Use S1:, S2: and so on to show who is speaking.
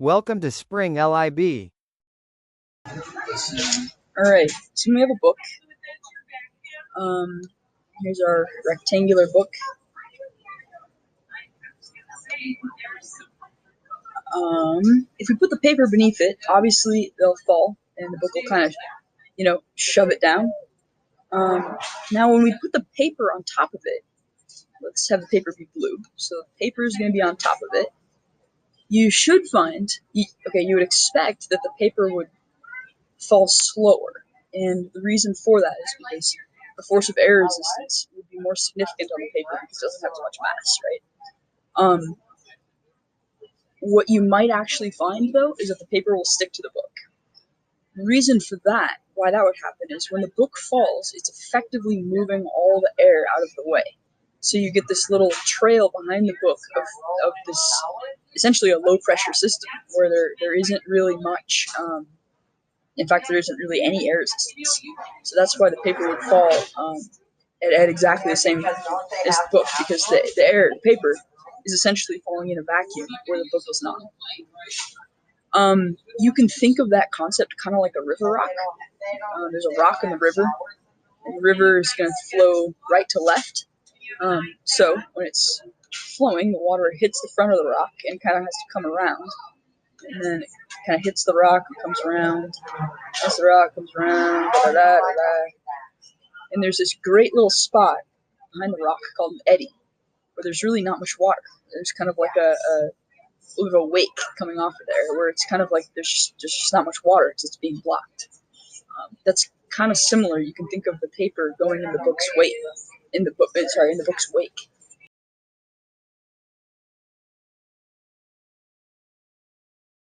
S1: Welcome to Spring LIB.
S2: Alright, so we have a book. Here's our rectangular book. If we put the paper beneath it, obviously they'll fall, and the book will kind of, shove it down. Now, when we put the paper on top of it, let's have the paper be blue. So the paper is going to be on top of it. You should find, you would expect that the paper would fall slower. And the reason for that is because the force of air resistance would be more significant on the paper because it doesn't have as much mass, right? What you might actually find, though, is that the paper will stick to the book. The reason for that, why that would happen, is when the book falls, it's effectively moving all the air out of the way. So you get this little trail behind the book of this, essentially a low-pressure system, where there isn't really much, in fact, there isn't really any air resistance. So that's why the paper would fall at exactly the same as the book, because the paper is essentially falling in a vacuum where the book is not. You can think of that concept kind of like a river rock. There's a rock in the river, and the river is going to flow right to left. So when it's flowing, the water hits the front of the rock and kind of has to come around. And then it kind of hits the rock and comes around. Hits the rock, comes around, da-da-da-da-da. And there's this great little spot behind the rock called an eddy, where there's really not much water. There's kind of like a little bit of a wake coming off of there, where it's kind of like there's just not much water because it's being blocked. That's kind of similar. You can think of the paper going in the book's wake, in the book's wake.